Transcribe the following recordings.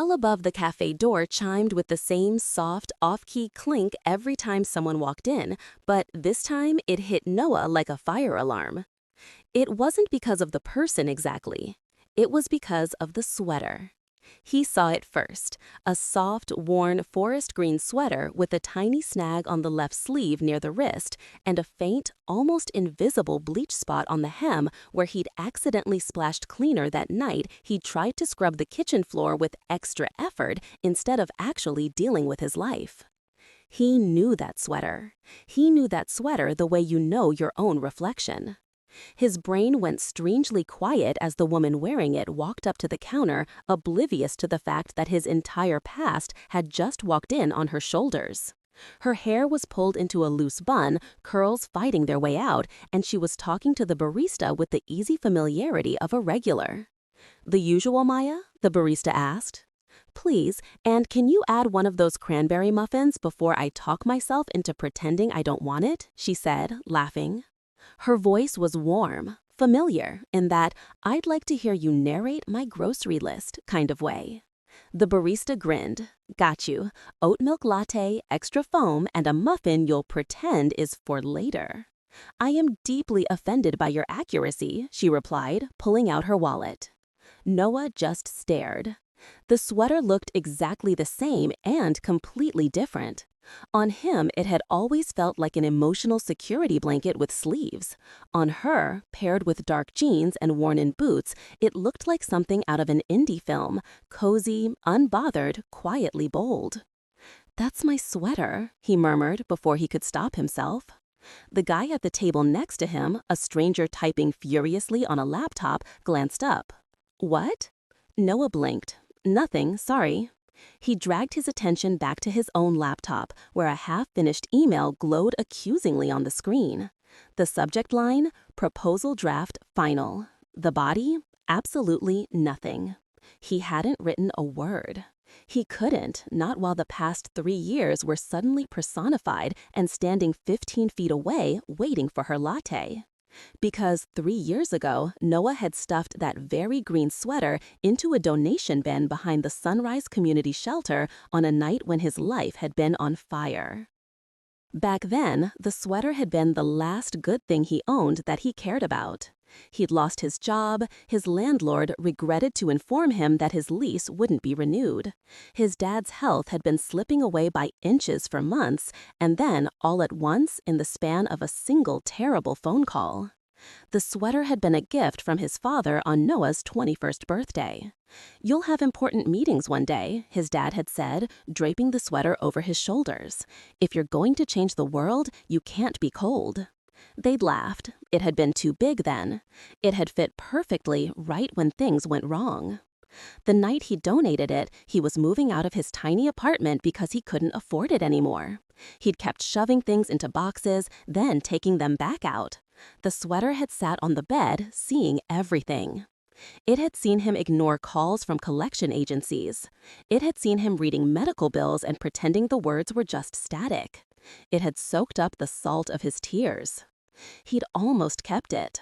bell above the cafe door chimed with the same soft, off-key clink every time someone walked in, but this time it hit Noah like a fire alarm. It wasn't because of the person exactly. It was because of the sweater. He saw it first, a soft, worn forest green sweater with a tiny snag on the left sleeve near the wrist and a faint, almost invisible bleach spot on the hem where he'd accidentally splashed cleaner that night he'd tried to scrub the kitchen floor with extra effort instead of actually dealing with his life. He knew that sweater. He knew that sweater the way you know your own reflection. His brain went strangely quiet as the woman wearing it walked up to the counter, oblivious to the fact that his entire past had just walked in on her shoulders. Her hair was pulled into a loose bun, curls fighting their way out, and she was talking to the barista with the easy familiarity of a regular. "The usual, Maya?" the barista asked. "Please, and can you add one of those cranberry muffins before I talk myself into pretending I don't want it?" she said, laughing. Her voice was warm, familiar, in that "I'd like to hear you narrate my grocery list" kind of way. The barista grinned. "Got you. Oat milk latte, extra foam, and a muffin you'll pretend is for later." "I am deeply offended by your accuracy," she replied, pulling out her wallet. Noah just stared. The sweater looked exactly the same and completely different. On him, it had always felt like an emotional security blanket with sleeves. On her, paired with dark jeans and worn-in boots, it looked like something out of an indie film, cozy, unbothered, quietly bold. "That's my sweater," he murmured before he could stop himself. The guy at the table next to him, a stranger typing furiously on a laptop, glanced up. "What?" Noah blinked. "Nothing, sorry." He dragged his attention back to his own laptop, where a half-finished email glowed accusingly on the screen. The subject line, "Proposal draft final." The body, absolutely nothing. He hadn't written a word. He couldn't, not while the past 3 years were suddenly personified and standing 15 feet away waiting for her latte. Because 3 years ago, Noah had stuffed that very green sweater into a donation bin behind the Sunrise Community Shelter on a night when his life had been on fire. Back then, the sweater had been the last good thing he owned that he cared about. He'd lost his job, his landlord regretted to inform him that his lease wouldn't be renewed. His dad's health had been slipping away by inches for months, and then, all at once, in the span of a single terrible phone call. The sweater had been a gift from his father on Noah's 21st birthday. "You'll have important meetings one day," his dad had said, draping the sweater over his shoulders. "If you're going to change the world, you can't be cold." They'd laughed. It had been too big then. It had fit perfectly right when things went wrong. The night he donated it, he was moving out of his tiny apartment because he couldn't afford it anymore. He'd kept shoving things into boxes, then taking them back out. The sweater had sat on the bed, seeing everything. It had seen him ignore calls from collection agencies. It had seen him reading medical bills and pretending the words were just static. It had soaked up the salt of his tears. He'd almost kept it.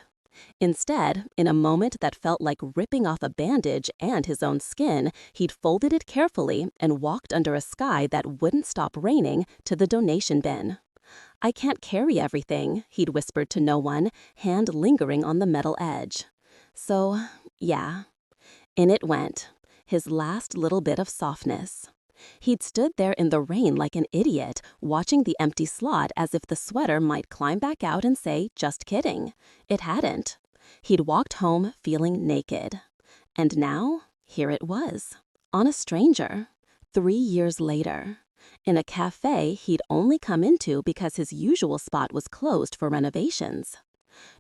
Instead, in a moment that felt like ripping off a bandage and his own skin, he'd folded it carefully and walked under a sky that wouldn't stop raining to the donation bin. "I can't carry everything," he'd whispered to no one, hand lingering on the metal edge. So, yeah. In it went, his last little bit of softness. He'd stood there in the rain like an idiot, watching the empty slot as if the sweater might climb back out and say, "Just kidding." It hadn't. He'd walked home feeling naked. And now, here it was, on a stranger, 3 years later, in a cafe he'd only come into because his usual spot was closed for renovations.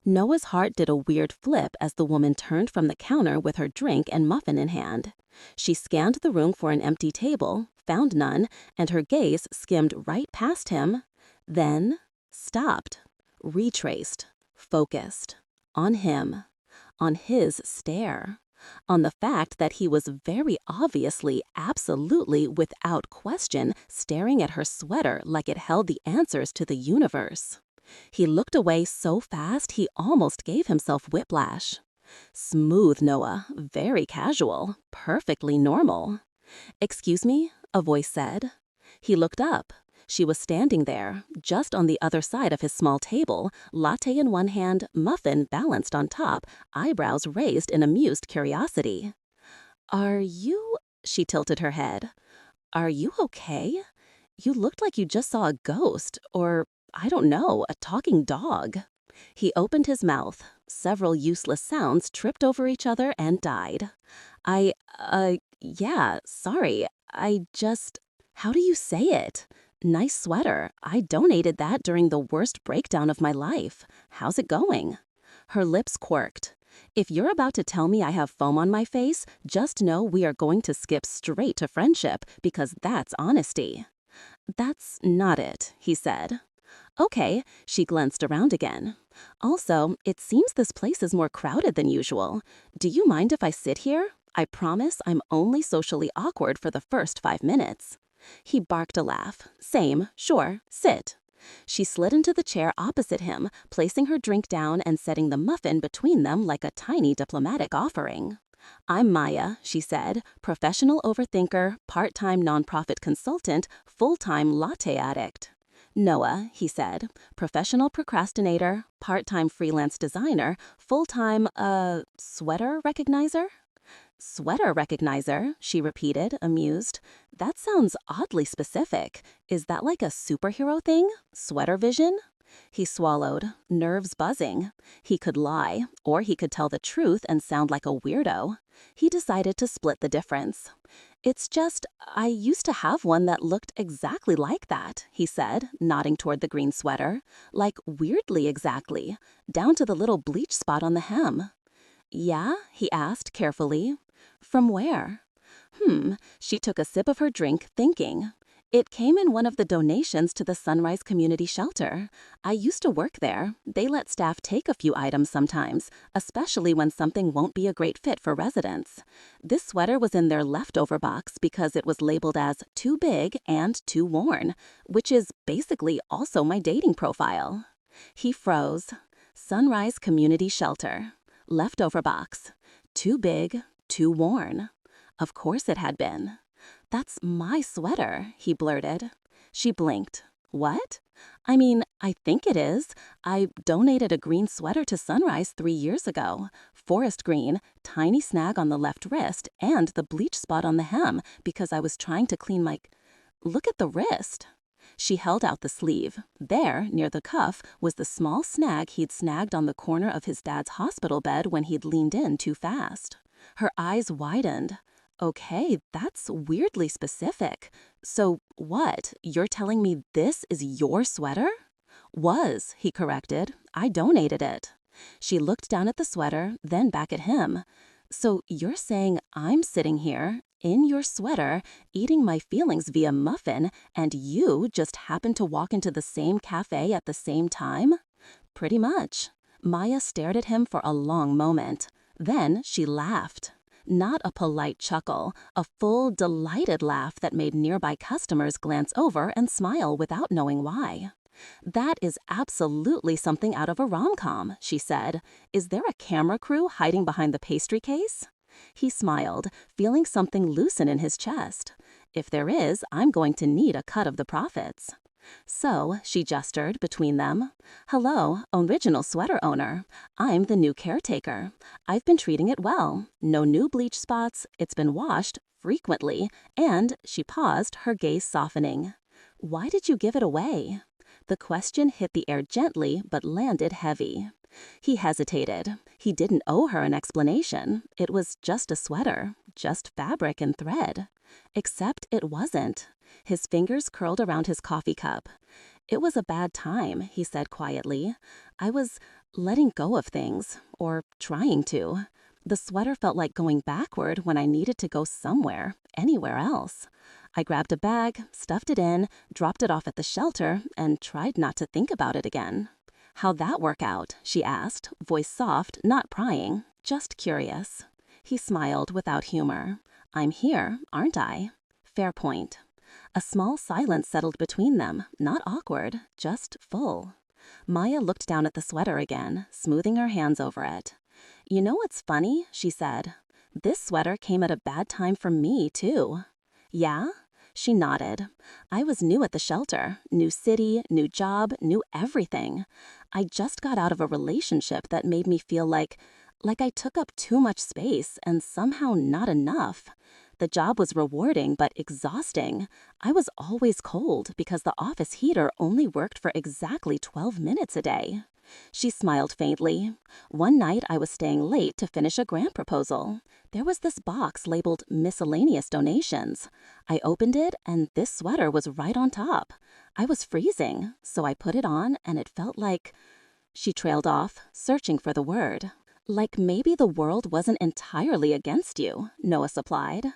Noah's heart did a weird flip as the woman turned from the counter with her drink and muffin in hand. She scanned the room for an empty table, found none, and her gaze skimmed right past him, then stopped, retraced, focused, on him, on his stare, on the fact that he was very obviously, absolutely, without question, staring at her sweater like it held the answers to the universe. He looked away so fast he almost gave himself whiplash. Smooth Noah, very casual, perfectly normal. "Excuse me?" a voice said. He looked up. She was standing there, just on the other side of his small table, latte in one hand, muffin balanced on top, eyebrows raised in amused curiosity. "Are you—" she tilted her head. "Are you okay? You looked like you just saw a ghost, or, I don't know, a talking dog." He opened his mouth. Several useless sounds tripped over each other and died. Yeah, sorry. I just... How do you say it? Nice sweater. I donated that during the worst breakdown of my life. How's it going?" Her lips quirked. "If you're about to tell me I have foam on my face, just know we are going to skip straight to friendship, because that's honesty." "That's not it," he said. "Okay," she glanced around again. "Also, it seems this place is more crowded than usual. Do you mind if I sit here? I promise I'm only socially awkward for the first 5 minutes." He barked a laugh. "Same, sure, sit." She slid into the chair opposite him, placing her drink down and setting the muffin between them like a tiny diplomatic offering. "I'm Maya," she said, "professional overthinker, part-time nonprofit consultant, full-time latte addict." "Noah," he said, "professional procrastinator, part-time freelance designer, full-time, sweater recognizer?" "Sweater recognizer," she repeated, amused. "That sounds oddly specific. Is that like a superhero thing? Sweater vision?" He swallowed, nerves buzzing. He could lie, or he could tell the truth and sound like a weirdo. He decided to split the difference. "It's just, I used to have one that looked exactly like that," he said, nodding toward the green sweater. "Like weirdly exactly, down to the little bleach spot on the hem." "Yeah?" he asked carefully. "From where?" She took a sip of her drink, thinking. "It came in one of the donations to the Sunrise Community Shelter. I used to work there. They let staff take a few items sometimes, especially when something won't be a great fit for residents. This sweater was in their leftover box because it was labeled as too big and too worn, which is basically also my dating profile." He froze. Sunrise Community Shelter. Leftover box. Too big, too worn. Of course it had been. "That's my sweater," he blurted. She blinked. "What?" "I mean, I think it is. I donated a green sweater to Sunrise 3 years ago. Forest green, tiny snag on the left wrist, and the bleach spot on the hem because I was trying to clean my... Look at the wrist." She held out the sleeve. There, near the cuff, was the small snag he'd snagged on the corner of his dad's hospital bed when he'd leaned in too fast. Her eyes widened. "Okay, that's weirdly specific. So what? You're telling me this is your sweater?" "Was," he corrected. "I donated it." She looked down at the sweater, then back at him. "So you're saying I'm sitting here, in your sweater, eating my feelings via muffin, and you just happened to walk into the same cafe at the same time?" "Pretty much." Maya stared at him for a long moment. Then she laughed. Not a polite chuckle, a full, delighted laugh that made nearby customers glance over and smile without knowing why. "That is absolutely something out of a rom-com," she said. "Is there a camera crew hiding behind the pastry case?" He smiled, feeling something loosen in his chest. "If there is, I'm going to need a cut of the profits." "So," she gestured between them. "Hello, original sweater owner. I'm the new caretaker. I've been treating it well. No new bleach spots, it's been washed frequently, and," she paused, her gaze softening. "Why did you give it away?" The question hit the air gently but landed heavy. He hesitated. He didn't owe her an explanation. It was just a sweater, just fabric and thread. Except it wasn't. His fingers curled around his coffee cup. "It was a bad time," he said quietly. "I was letting go of things, or trying to. The sweater felt like going backward when I needed to go somewhere, anywhere else. I grabbed a bag, stuffed it in, dropped it off at the shelter, and tried not to think about it again." "How'd that work out?" she asked, voice soft, not prying, just curious. He smiled without humor. "I'm here, aren't I?" Fair point. A small silence settled between them, not awkward, just full. Maya looked down at the sweater again, smoothing her hands over it. "You know what's funny?" she said. "This sweater came at a bad time for me, too." Yeah? She nodded. I was new at the shelter. New city, new job, new everything. I just got out of a relationship that made me feel like I took up too much space and somehow not enough. The job was rewarding but exhausting. I was always cold because the office heater only worked for exactly 12 minutes a day. She smiled faintly. One night I was staying late to finish a grant proposal. There was this box labeled miscellaneous donations. I opened it and this sweater was right on top. I was freezing, so I put it on and it felt like... She trailed off, searching for the word. Like maybe the world wasn't entirely against you, Noah supplied.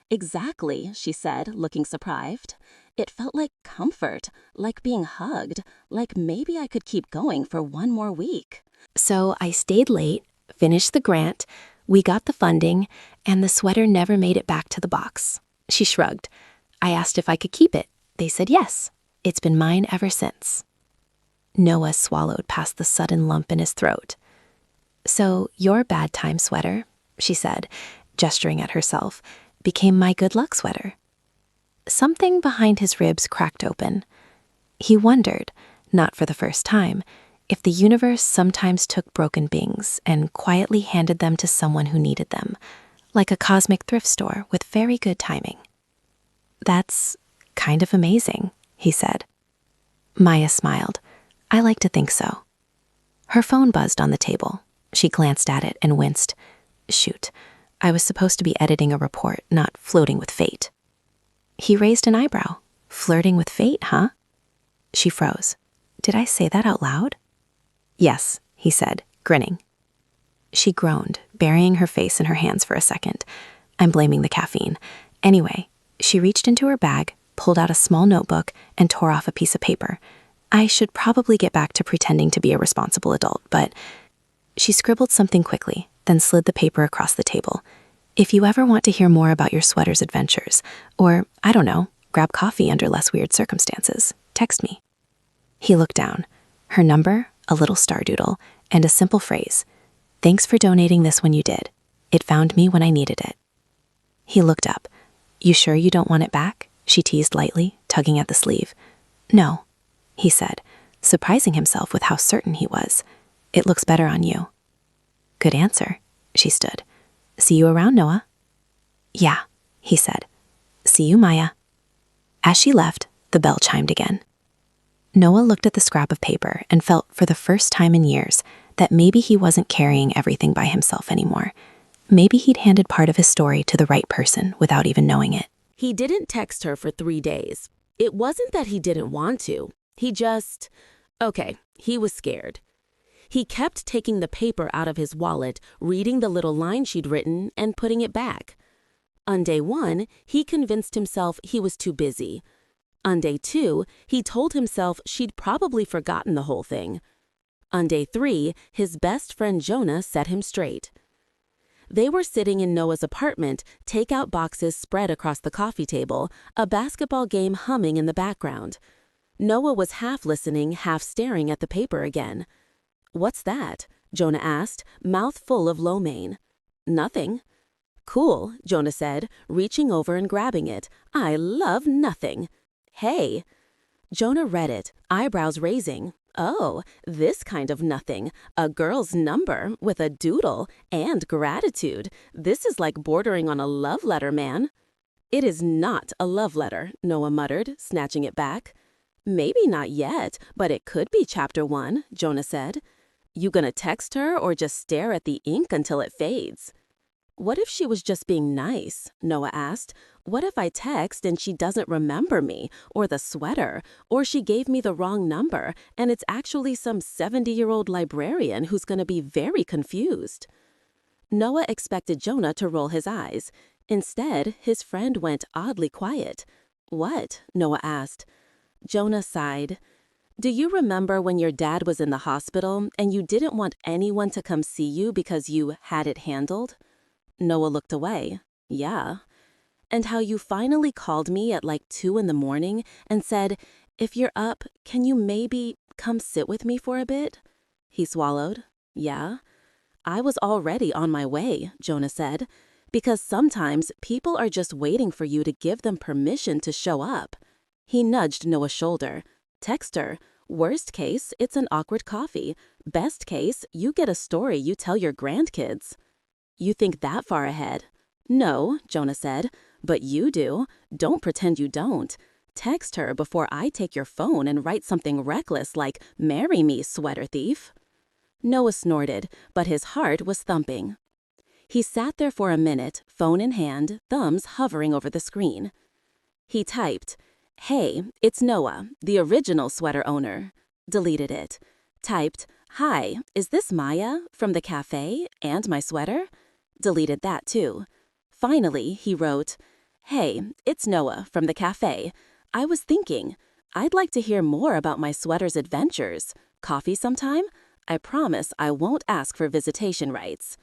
Exactly, she said, looking surprised. It felt like comfort, like being hugged, like maybe I could keep going for one more week. So I stayed late, finished the grant, we got the funding, and the sweater never made it back to the box. She shrugged. I asked if I could keep it. They said yes. It's been mine ever since. Noah swallowed past the sudden lump in his throat. So your bad time sweater, she said, gesturing at herself, became my good luck sweater. Something behind his ribs cracked open. He wondered, not for the first time, if the universe sometimes took broken things and quietly handed them to someone who needed them, like a cosmic thrift store with very good timing. That's kind of amazing, he said. Maya smiled. I like to think so. Her phone buzzed on the table. She glanced at it and winced. Shoot, I was supposed to be editing a report, not floating with fate. He raised an eyebrow. Flirting with fate, huh? She froze. Did I say that out loud? Yes, he said, grinning. She groaned, burying her face in her hands for a second. I'm blaming the caffeine. Anyway, she reached into her bag, pulled out a small notebook, and tore off a piece of paper. I should probably get back to pretending to be a responsible adult, but... She scribbled something quickly, then slid the paper across the table. If you ever want to hear more about your sweater's adventures, or, I don't know, grab coffee under less weird circumstances, text me. He looked down. Her number, a little star doodle, and a simple phrase. Thanks for donating this when you did. It found me when I needed it. He looked up. You sure you don't want it back? She teased lightly, tugging at the sleeve. No, he said, surprising himself with how certain he was. It looks better on you. Good answer, she stood. See you around, Noah. Yeah, he said. See you, Maya. As she left, the bell chimed again. Noah looked at the scrap of paper and felt for the first time in years that maybe he wasn't carrying everything by himself anymore. Maybe he'd handed part of his story to the right person without even knowing it. He didn't text her for 3 days. It wasn't that he didn't want to. He was scared. He kept taking the paper out of his wallet, reading the little line she'd written, and putting it back. On day 1, he convinced himself he was too busy. On day 2, he told himself she'd probably forgotten the whole thing. On day 3, his best friend Jonah set him straight. They were sitting in Noah's apartment, takeout boxes spread across the coffee table, a basketball game humming in the background. Noah was half listening, half staring at the paper again. What's that? Jonah asked, mouth full of lo mein. Nothing. Cool, Jonah said, reaching over and grabbing it. I love nothing. Hey. Jonah read it, eyebrows raising. Oh, this kind of nothing. A girl's number with a doodle and gratitude. This is like bordering on a love letter, man. It is not a love letter, Noah muttered, snatching it back. Maybe not yet, but it could be chapter 1, Jonah said. You gonna text her or just stare at the ink until it fades? What if she was just being nice? Noah asked. What if I text and she doesn't remember me, or the sweater, or she gave me the wrong number and it's actually some 70-year-old librarian who's gonna be very confused? Noah expected Jonah to roll his eyes. Instead, his friend went oddly quiet. What? Noah asked. Jonah sighed. Do you remember when your dad was in the hospital and you didn't want anyone to come see you because you had it handled? Noah looked away. Yeah. And how you finally called me at like 2 in the morning and said, if you're up, can you maybe come sit with me for a bit? He swallowed. Yeah. I was already on my way, Jonah said. Because sometimes people are just waiting for you to give them permission to show up. He nudged Noah's shoulder. Text her. Worst case, it's an awkward coffee. Best case, you get a story you tell your grandkids. You think that far ahead? No, Jonah said, but you do. Don't pretend you don't. Text her before I take your phone and write something reckless like, "Marry me, sweater thief." Noah snorted, but his heart was thumping. He sat there for a minute, phone in hand, thumbs hovering over the screen. He typed, "Hey, it's Noah, the original sweater owner." Deleted it. Typed, "Hi, is this Maya from the cafe and my sweater?" Deleted that too. Finally, he wrote, "Hey, it's Noah from the cafe. I was thinking, I'd like to hear more about my sweater's adventures. Coffee sometime? I promise I won't ask for visitation rights."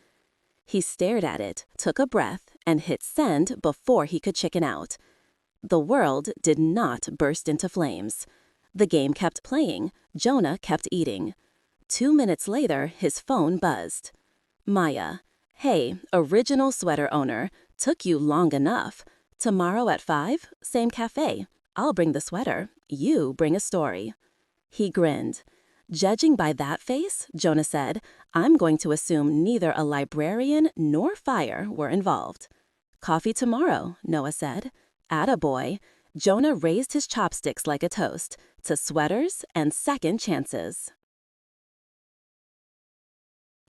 He stared at it, took a breath, and hit send before he could chicken out. The world did not burst into flames. The game kept playing. Jonah kept eating. 2 minutes later, his phone buzzed. Maya, "Hey, original sweater owner, took you long enough. Tomorrow at 5, same cafe. I'll bring the sweater. You bring a story." He grinned. "Judging by that face," Jonah said, "I'm going to assume neither a librarian nor fire were involved." "Coffee tomorrow," Noah said. "Attaboy." Jonah raised his chopsticks like a toast to sweaters and second chances.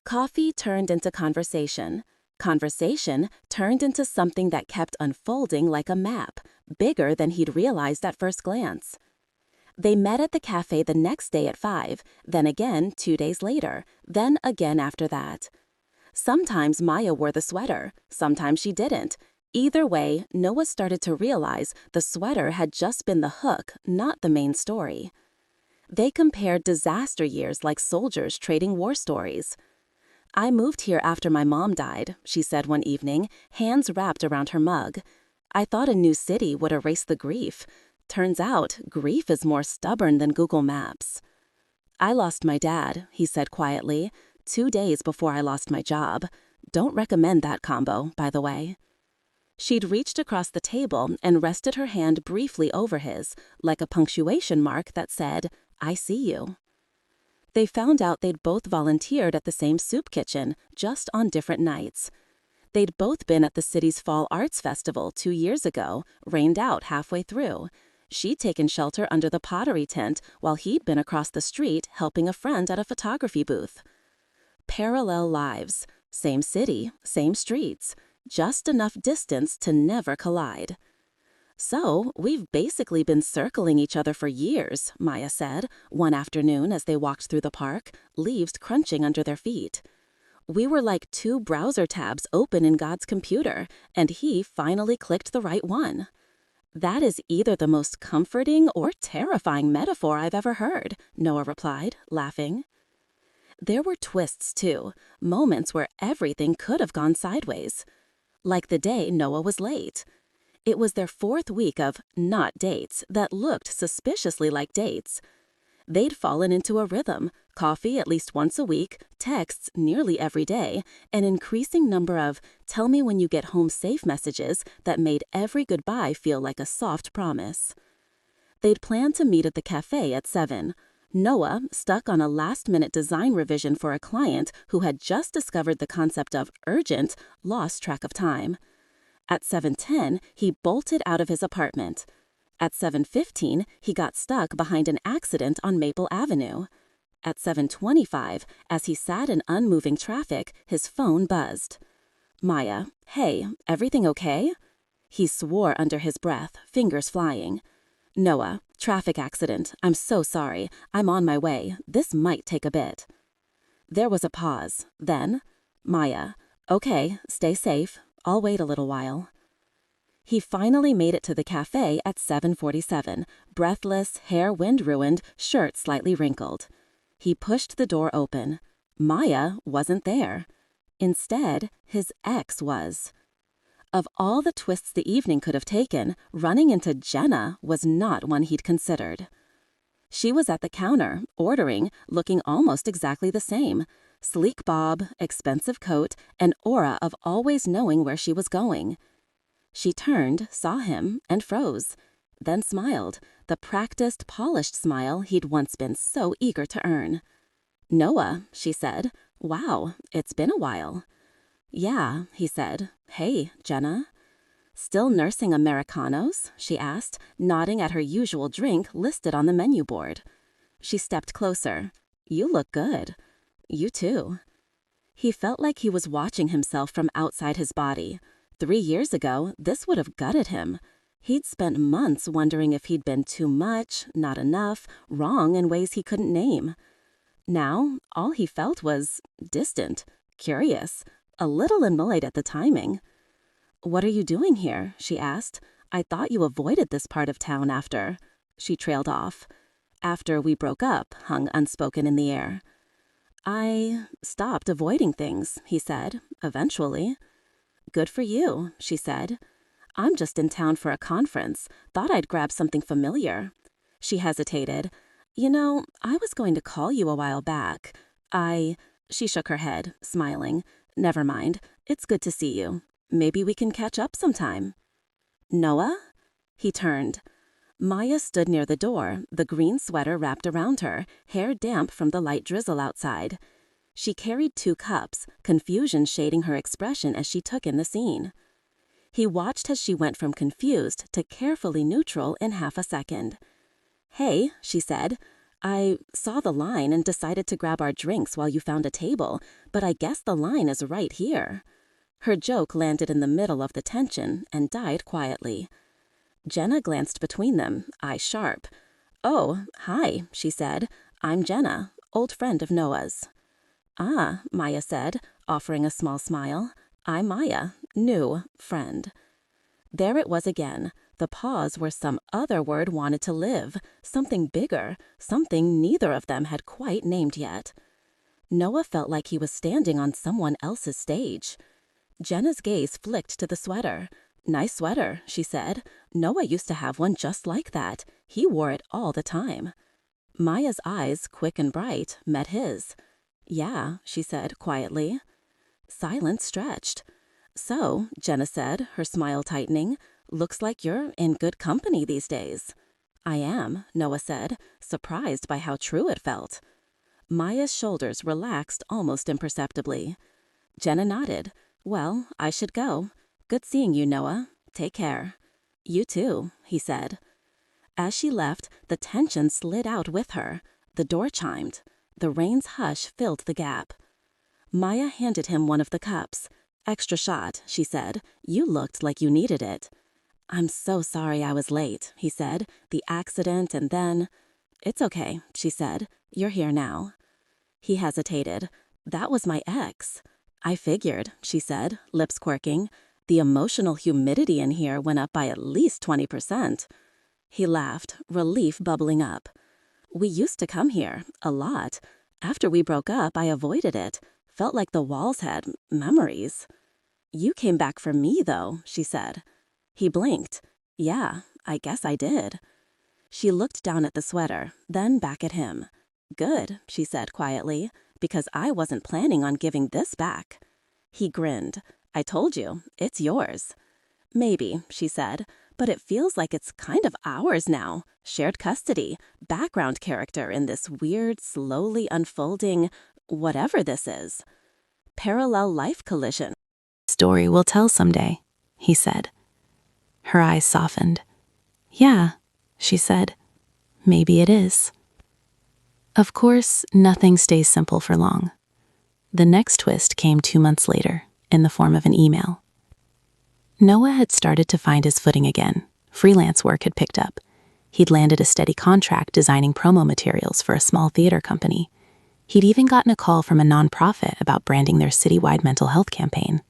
Coffee turned into conversation. Conversation turned into something that kept unfolding like a map, bigger than he'd realized at first glance. They met at the cafe the next day at 5, then again 2 days later, then again after that. Sometimes Maya wore the sweater, sometimes she didn't. Either way, Noah started to realize the sweater had just been the hook, not the main story. They compared disaster years like soldiers trading war stories. "I moved here after my mom died," she said one evening, hands wrapped around her mug. "I thought a new city would erase the grief. Turns out, grief is more stubborn than Google Maps." "I lost my dad," he said quietly, 2 days before I lost my job. Don't recommend that combo, by the way. She'd reached across the table and rested her hand briefly over his, like a punctuation mark that said, "I see you." They found out they'd both volunteered at the same soup kitchen, just on different nights. They'd both been at the city's Fall Arts Festival 2 years ago, rained out halfway through. She'd taken shelter under the pottery tent while he'd been across the street helping a friend at a photography booth. Parallel lives, same city, same streets, just enough distance to never collide. "So, we've basically been circling each other for years," Maya said, one afternoon as they walked through the park, leaves crunching under their feet. "We were like 2 browser tabs open in God's computer, and he finally clicked the right one." "That is either the most comforting or terrifying metaphor I've ever heard," Noah replied, laughing. There were twists, too, moments where everything could have gone sideways. Like the day Noah was late. It was their 4th week of not dates that looked suspiciously like dates. They'd fallen into a rhythm, coffee at least once a week, texts nearly every day, an increasing number of "tell me when you get home safe" messages that made every goodbye feel like a soft promise. They'd planned to meet at the cafe at 7. Noah, stuck on a last-minute design revision for a client who had just discovered the concept of urgent, lost track of time. At 7:10, he bolted out of his apartment. At 7:15, he got stuck behind an accident on Maple Avenue. At 7:25, as he sat in unmoving traffic, his phone buzzed. "Maya, hey, everything okay?" He swore under his breath, fingers flying. "Noah, traffic accident. I'm so sorry. I'm on my way. This might take a bit." There was a pause. Then, "Maya, okay, stay safe. I'll wait a little while." He finally made it to the cafe at 7:47, breathless, hair wind-ruined, shirt slightly wrinkled. He pushed the door open. Maya wasn't there. Instead, his ex was. Of all the twists the evening could have taken, running into Jenna was not one he'd considered. She was at the counter, ordering, looking almost exactly the same. Sleek bob, expensive coat, an aura of always knowing where she was going. She turned, saw him, and froze, then smiled, the practiced, polished smile he'd once been so eager to earn. "Noah," she said. "Wow, it's been a while." "Yeah," he said. "Hey, Jenna." "Still nursing Americanos?" she asked, nodding at her usual drink listed on the menu board. She stepped closer. "You look good." "You too." He felt like he was watching himself from outside his body. 3 years ago, this would have gutted him. He'd spent months wondering if he'd been too much, not enough, wrong in ways he couldn't name. Now, all he felt was distant, curious, a little annoyed at the timing. "What are you doing here?" she asked. "I thought you avoided this part of town after." She trailed off. "After we broke up," hung unspoken in the air. "I stopped avoiding things," he said, "eventually." "Good for you," she said. "I'm just in town for a conference. Thought I'd grab something familiar." She hesitated. "You know, I was going to call you a while back. She shook her head, smiling. "Never mind. It's good to see you. Maybe we can catch up sometime." "Noah?" He turned. Maya stood near the door, the green sweater wrapped around her, hair damp from the light drizzle outside. She carried 2 cups, confusion shading her expression as she took in the scene. He watched as she went from confused to carefully neutral in half a second. "Hey," she said. "I saw the line and decided to grab our drinks while you found a table, but I guess the line is right here." Her joke landed in the middle of the tension and died quietly. Jenna glanced between them, eyes sharp. "Oh, hi," she said. "I'm Jenna, old friend of Noah's." "Ah," Maya said, offering a small smile. "I'm Maya, new friend." There it was again, the pause where some other word wanted to live, something bigger, something neither of them had quite named yet. Noah felt like he was standing on someone else's stage. Jenna's gaze flicked to the sweater. "Nice sweater," she said. "Noah used to have one just like that. He wore it all the time." Maya's eyes, quick and bright, met his. "Yeah," she said quietly. Silence stretched. "So," Jenna said, her smile tightening, "looks like you're in good company these days." "I am," Noah said, surprised by how true it felt. Maya's shoulders relaxed almost imperceptibly. Jenna nodded. "Well, I should go. Good seeing you, Noah. Take care." "You too," he said. As she left, the tension slid out with her. The door chimed. The rain's hush filled the gap. Maya handed him one of the cups. "Extra shot," she said. "You looked like you needed it." "I'm so sorry I was late," he said. "The accident and then—" "It's okay," she said. "You're here now." He hesitated. "That was my ex." "I figured," she said, lips quirking. "The emotional humidity in here went up by at least 20%. He laughed, relief bubbling up. "We used to come here, a lot. After we broke up, I avoided it. Felt like the walls had memories." "You came back for me, though," she said. He blinked. "Yeah, I guess I did." She looked down at the sweater, then back at him. "Good," she said quietly, "because I wasn't planning on giving this back." He grinned. "I told you, it's yours." "Maybe," she said, "but it feels like it's kind of ours now. Shared custody, background character in this weird, slowly unfolding, whatever this is. Parallel life collision." "Story we'll tell someday," he said. Her eyes softened. "Yeah," she said. "Maybe it is." Of course, nothing stays simple for long. The next twist came 2 months later, in the form of an email. Noah had started to find his footing again. Freelance work had picked up. He'd landed a steady contract designing promo materials for a small theater company. He'd even gotten a call from a nonprofit about branding their citywide mental health campaign.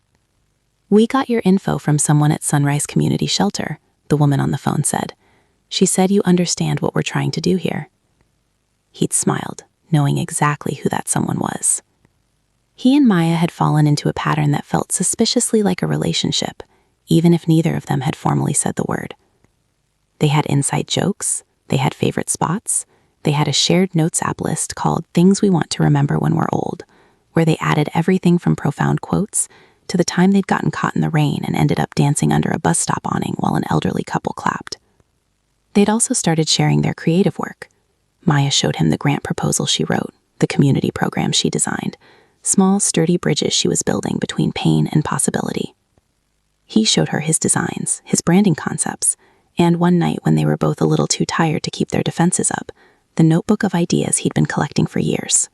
"We got your info from someone at Sunrise Community Shelter," the woman on the phone said. "She said you understand what we're trying to do here." He'd smiled, knowing exactly who that someone was. He and Maya had fallen into a pattern that felt suspiciously like a relationship, even if neither of them had formally said the word. They had inside jokes, they had favorite spots, they had a shared notes app list called Things We Want to Remember When We're Old, where they added everything from profound quotes to the time they'd gotten caught in the rain and ended up dancing under a bus stop awning while an elderly couple clapped. They'd also started sharing their creative work. Maya showed him the grant proposal she wrote, the community program she designed, small, sturdy bridges she was building between pain and possibility. He showed her his designs, his branding concepts, and one night when they were both a little too tired to keep their defenses up, the notebook of ideas he'd been collecting for years.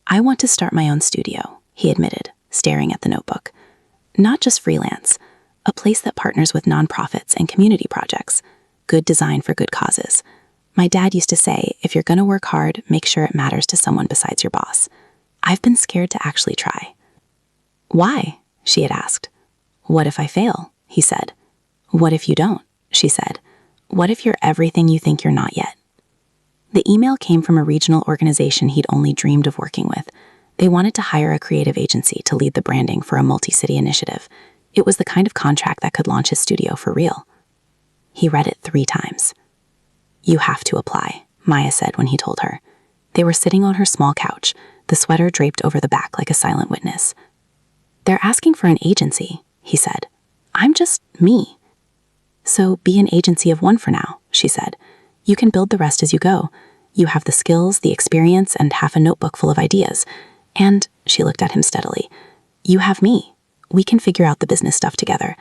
"I want to start my own studio," he admitted, staring at the notebook. "Not just freelance, a place that partners with nonprofits and community projects. Good design for good causes. My dad used to say, if you're going to work hard, make sure it matters to someone besides your boss. I've been scared to actually try." "Why?" she had asked. "What if I fail?" he said. "What if you don't?" she said. "What if you're everything you think you're not yet?" The email came from a regional organization he'd only dreamed of working with. They wanted to hire a creative agency to lead the branding for a multi-city initiative. It was the kind of contract that could launch his studio for real. He read it 3 times. "You have to apply," Maya said when he told her. They were sitting on her small couch, the sweater draped over the back like a silent witness. "They're asking for an agency," he said. "I'm just me." "So be an agency of one for now," she said. "You can build the rest as you go. You have the skills, the experience, and half a notebook full of ideas. And," she looked at him steadily, "you have me. We can figure out the business stuff together.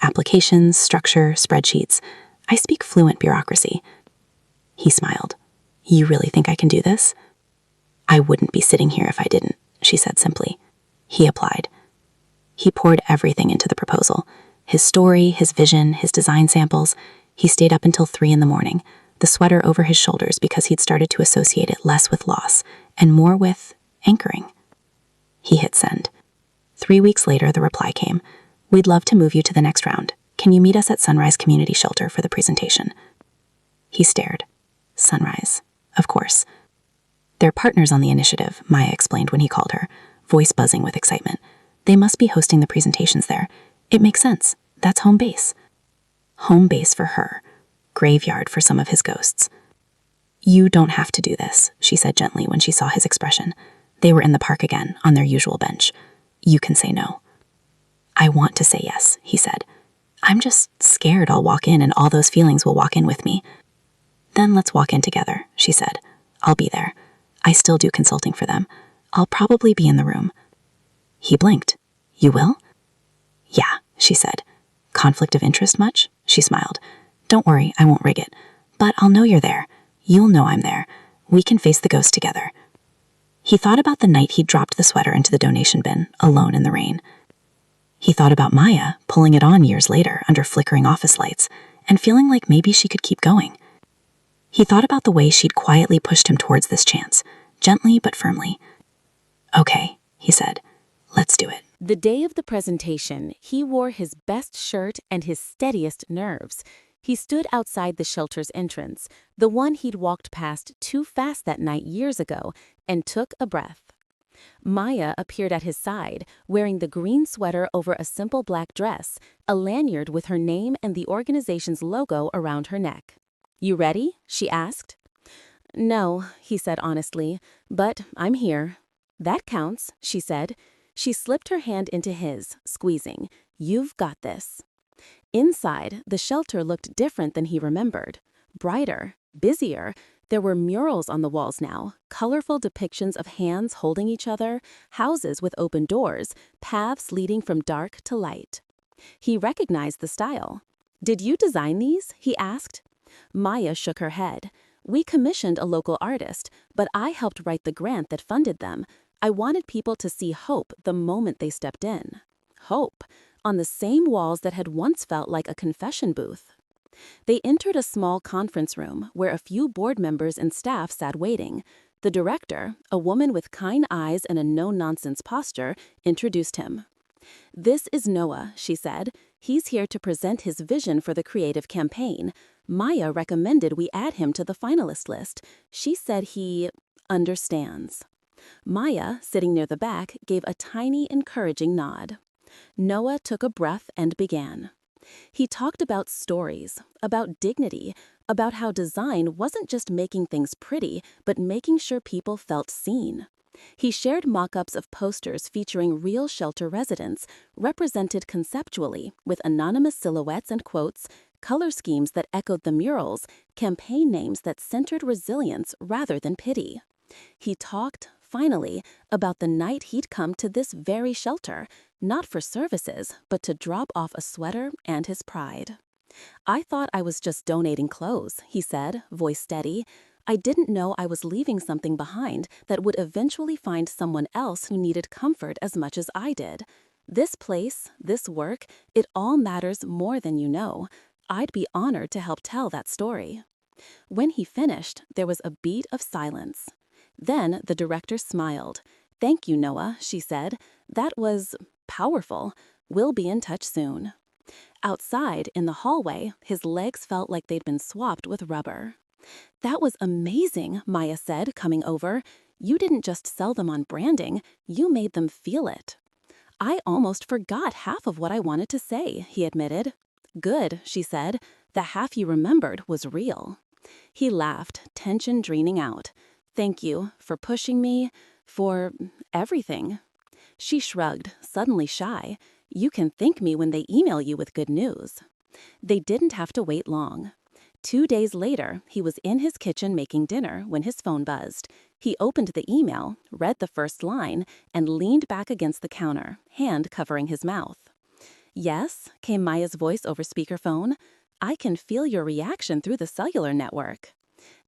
Applications, structure, spreadsheets. I speak fluent bureaucracy." He smiled. "You really think I can do this?" "I wouldn't be sitting here if I didn't," she said simply. He applied. He poured everything into the proposal. His story, his vision, his design samples. He stayed up until 3 a.m, the sweater over his shoulders because he'd started to associate it less with loss and more with anchoring. He hit send. 3 weeks later, the reply came. "We'd love to move you to the next round. Can you meet us at Sunrise Community Shelter for the presentation?" He stared. Sunrise. Of course. "They're partners on the initiative," Maya explained when he called her, voice buzzing with excitement. "They must be hosting the presentations there. It makes sense. That's home base." Home base for her. Graveyard for some of his ghosts. "You don't have to do this," she said gently when she saw his expression. They were in the park again, on their usual bench. "You can say no." "I want to say yes," he said. "I'm just scared I'll walk in and all those feelings will walk in with me." "Then let's walk in together," she said. "I'll be there. I still do consulting for them. I'll probably be in the room." He blinked. "You will?" "Yeah," she said. "Conflict of interest much?" She smiled. "Don't worry, I won't rig it. But I'll know you're there. You'll know I'm there. We can face the ghost together." He thought about the night he'd dropped the sweater into the donation bin, alone in the rain. He thought about Maya, pulling it on years later under flickering office lights, and feeling like maybe she could keep going. He thought about the way she'd quietly pushed him towards this chance, gently but firmly. "Okay," he said. "Let's do it." The day of the presentation, he wore his best shirt and his steadiest nerves. He stood outside the shelter's entrance, the one he'd walked past too fast that night years ago, and took a breath. Maya appeared at his side, wearing the green sweater over a simple black dress, a lanyard with her name and the organization's logo around her neck. "You ready?" she asked. "No," he said honestly, "but I'm here." "That counts," she said. She slipped her hand into his, squeezing. "You've got this." Inside, the shelter looked different than he remembered. Brighter, busier. There were murals on the walls now, colorful depictions of hands holding each other, houses with open doors, paths leading from dark to light. He recognized the style. "Did you design these?" he asked. Maya shook her head. "We commissioned a local artist, but I helped write the grant that funded them. I wanted people to see hope the moment they stepped in." Hope, on the same walls that had once felt like a confession booth. They entered a small conference room where a few board members and staff sat waiting. The director, a woman with kind eyes and a no-nonsense posture, introduced him. "This is Noah," she said. "He's here to present his vision for the creative campaign. Maya recommended we add him to the finalist list. She said he understands." Maya, sitting near the back, gave a tiny, encouraging nod. Noah took a breath and began. He talked about stories, about dignity, about how design wasn't just making things pretty, but making sure people felt seen. He shared mock-ups of posters featuring real shelter residents, represented conceptually with anonymous silhouettes and quotes, color schemes that echoed the murals, campaign names that centered resilience rather than pity. He talked, finally, about the night he'd come to this very shelter, not for services, but to drop off a sweater and his pride. "I thought I was just donating clothes," he said, voice steady. "I didn't know I was leaving something behind that would eventually find someone else who needed comfort as much as I did. This place, this work, it all matters more than you know. I'd be honored to help tell that story." When he finished, there was a beat of silence. Then the director smiled. "Thank you, Noah," she said. "That was powerful. We'll be in touch soon." Outside, in the hallway, his legs felt like they'd been swapped with rubber. "That was amazing," Maya said, coming over. "You didn't just sell them on branding, you made them feel it." "I almost forgot half of what I wanted to say," he admitted. "Good," she said. "The half you remembered was real." He laughed, tension draining out. "Thank you for pushing me, for everything." She shrugged, suddenly shy. "You can thank me when they email you with good news." They didn't have to wait long. 2 days later, he was in his kitchen making dinner when his phone buzzed. He opened the email, read the first line, and leaned back against the counter, hand covering his mouth. "Yes," came Maya's voice over speakerphone. "I can feel your reaction through the cellular network."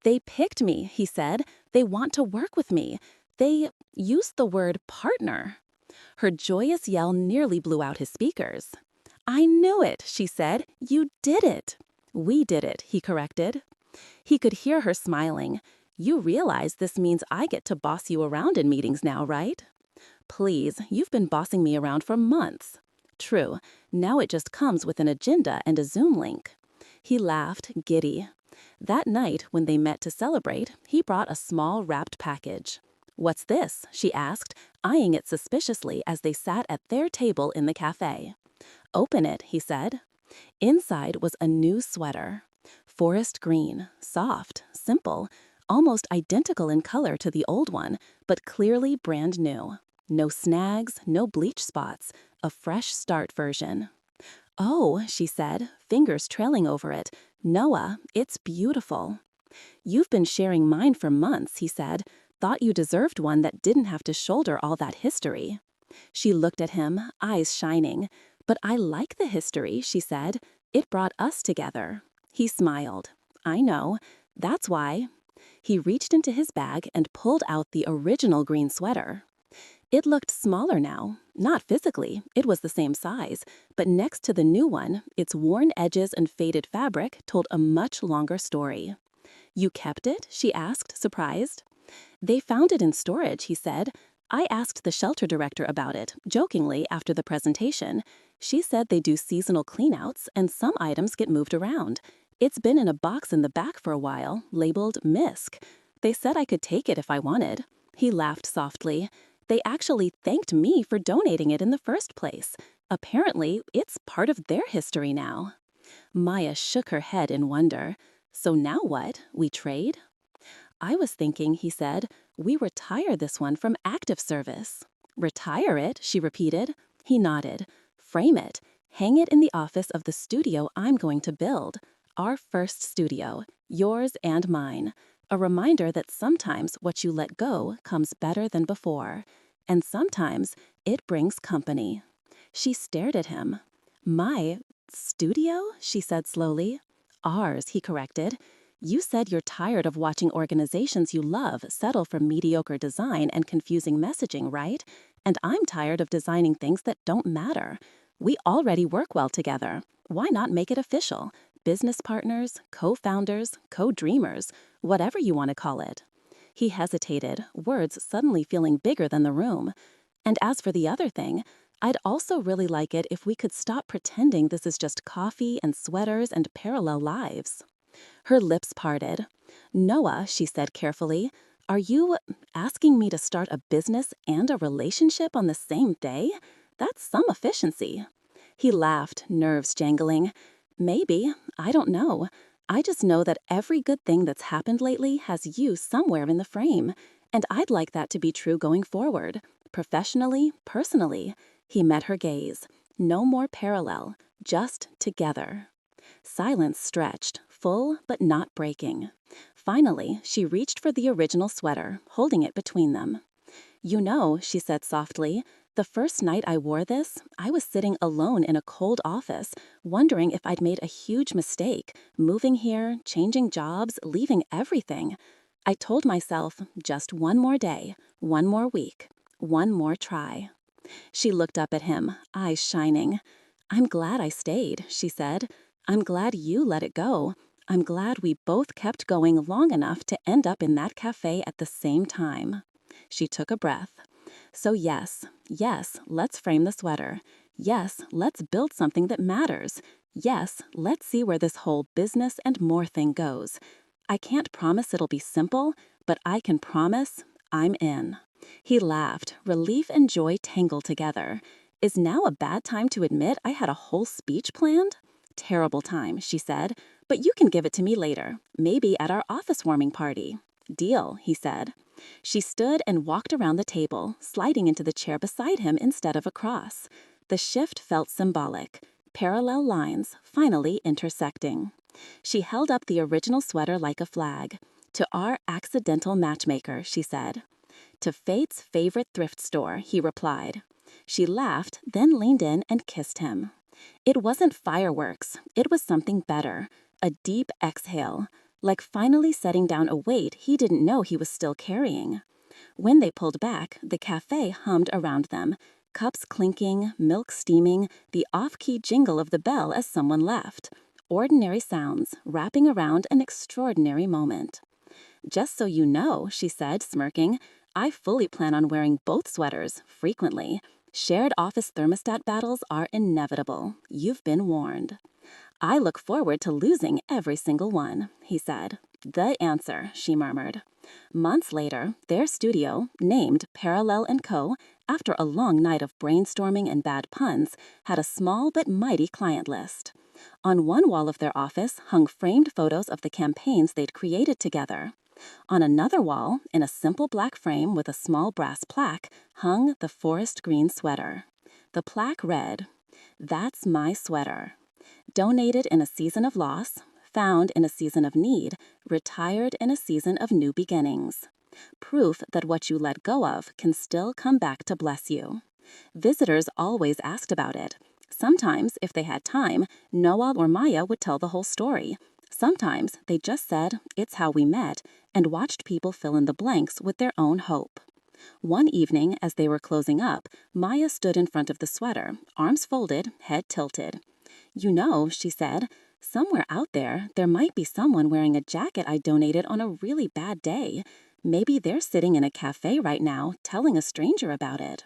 "They picked me," he said. "They want to work with me. They used the word partner." Her joyous yell nearly blew out his speakers. "I knew it," she said. "You did it." "We did it," he corrected. He could hear her smiling. "You realize this means I get to boss you around in meetings now, right?" "Please, you've been bossing me around for months." "True. Now it just comes with an agenda and a Zoom link." He laughed, giddy. That night, when they met to celebrate, he brought a small wrapped package. "What's this?" she asked, eyeing it suspiciously as they sat at their table in the café. "Open it," he said. Inside was a new sweater. Forest green, soft, simple, almost identical in color to the old one, but clearly brand new. No snags, no bleach spots, a fresh start version. "Oh," she said, fingers trailing over it. "Noah, it's beautiful." "You've been sharing mine for months," he said. "Thought you deserved one that didn't have to shoulder all that history." She looked at him, eyes shining. "But I like the history," she said. "It brought us together." He smiled. "I know. That's why." He reached into his bag and pulled out the original green sweater. It looked smaller now. Not physically, it was the same size, but next to the new one, its worn edges and faded fabric told a much longer story. "You kept it?" she asked, surprised. "They found it in storage," he said. "I asked the shelter director about it, jokingly, after the presentation. She said they do seasonal cleanouts, and some items get moved around. It's been in a box in the back for a while, labeled MISC. They said I could take it if I wanted." He laughed softly. "They actually thanked me for donating it in the first place. Apparently, it's part of their history now." Maya shook her head in wonder. "So now what? We trade?" "I was thinking," he said, "we retire this one from active service." "Retire it?" she repeated. He nodded. "Frame it. Hang it in the office of the studio I'm going to build. Our first studio. Yours and mine. A reminder that sometimes what you let go comes better than before. And sometimes it brings company." She stared at him. "My studio?" she said slowly. "Ours," he corrected. "You said you're tired of watching organizations you love settle for mediocre design and confusing messaging, right? And I'm tired of designing things that don't matter. We already work well together. Why not make it official? Business partners, co-founders, co-dreamers, whatever you want to call it." He hesitated, words suddenly feeling bigger than the room. "And as for the other thing, I'd also really like it if we could stop pretending this is just coffee and sweaters and parallel lives." Her lips parted. "Noah," she said carefully, "are you asking me to start a business and a relationship on the same day? That's some efficiency." He laughed, nerves jangling. "Maybe. I don't know. I just know that every good thing that's happened lately has you somewhere in the frame. And I'd like that to be true going forward. Professionally, personally. He met her gaze. No more parallel, just together. Silence stretched, full but not breaking. Finally, she reached for the original sweater, holding it between them. You know, she said softly, the first night I wore this, I was sitting alone in a cold office, wondering if I'd made a huge mistake, moving here, changing jobs, leaving everything. I told myself, just one more day, one more week, one more try. She looked up at him, eyes shining. I'm glad I stayed, she said. I'm glad you let it go. I'm glad we both kept going long enough to end up in that cafe at the same time. She took a breath. So yes, let's frame the sweater. Yes, let's build something that matters. Yes, let's see where this whole business and more thing goes. I can't promise it'll be simple, but I can promise I'm in. He laughed, relief and joy tangled together. Is now a bad time to admit I had a whole speech planned? Terrible time, she said, but you can give it to me later, maybe at our office warming party. Deal, he said. She stood and walked around the table, sliding into the chair beside him instead of across. The shift felt symbolic, parallel lines finally intersecting. She held up the original sweater like a flag. To our accidental matchmaker, she said. To Fate's favorite thrift store, he replied. She laughed, then leaned in and kissed him. It wasn't fireworks, it was something better, a deep exhale, like finally setting down a weight he didn't know he was still carrying. When they pulled back, the cafe hummed around them, cups clinking, milk steaming, the off-key jingle of the bell as someone left. Ordinary sounds, wrapping around an extraordinary moment. Just so you know, she said, smirking, I fully plan on wearing both sweaters, frequently. Shared office thermostat battles are inevitable. You've been warned. I look forward to losing every single one, he said. The answer, she murmured. Months later, their studio, named Parallel & Co., after a long night of brainstorming and bad puns, had a small but mighty client list. On one wall of their office hung framed photos of the campaigns they'd created together. On another wall, in a simple black frame with a small brass plaque, hung the forest green sweater. The plaque read, That's my sweater. Donated in a season of loss, found in a season of need, retired in a season of new beginnings. Proof that what you let go of can still come back to bless you. Visitors always asked about it. Sometimes, if they had time, Noah or Maya would tell the whole story. Sometimes they just said, it's how we met, and watched people fill in the blanks with their own hope. One evening, as they were closing up, Maya stood in front of the sweater, arms folded, head tilted. You know, she said, somewhere out there might be someone wearing a jacket I donated on a really bad day. Maybe they're sitting in a cafe right now, telling a stranger about it.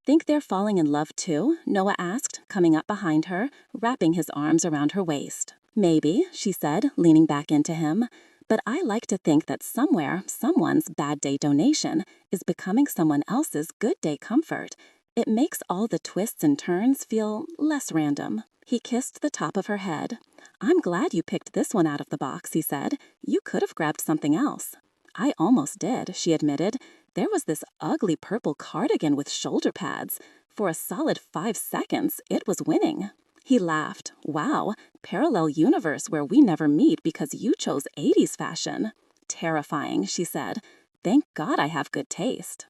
Think they're falling in love too? Noah asked, coming up behind her, wrapping his arms around her waist. Maybe, she said, leaning back into him. But I like to think that somewhere, someone's bad day donation is becoming someone else's good day comfort. It makes all the twists and turns feel less random. He kissed the top of her head. I'm glad you picked this one out of the box, he said. You could have grabbed something else. I almost did, she admitted. There was this ugly purple cardigan with shoulder pads. For a solid 5 seconds, it was winning. He laughed. Wow, parallel universe where we never meet because you chose 80s fashion. Terrifying, she said. Thank God I have good taste.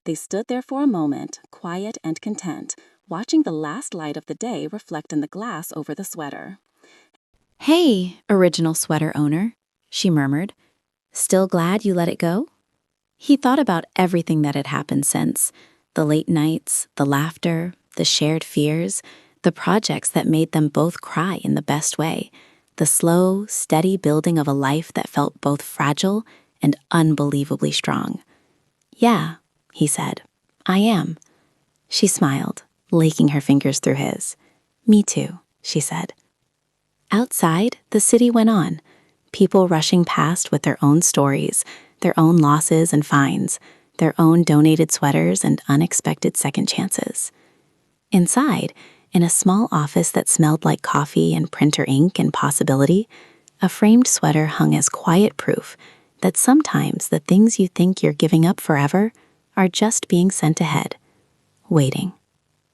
They stood there for a moment, quiet and content, watching the last light of the day reflect in the glass over the sweater. Hey, original sweater owner, she murmured. Still glad you let it go? He thought about everything that had happened since. The late nights, the laughter, the shared fears, the projects that made them both cry in the best way, the slow, steady building of a life that felt both fragile and unbelievably strong. Yeah, he said, I am. She smiled, laking her fingers through his. Me too, she said. Outside, the city went on, people rushing past with their own stories, their own losses and finds, their own donated sweaters and unexpected second chances. Inside, in a small office that smelled like coffee and printer ink and possibility, a framed sweater hung as quiet proof that sometimes the things you think you're giving up forever are just being sent ahead, waiting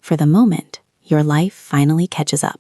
for the moment your life finally catches up.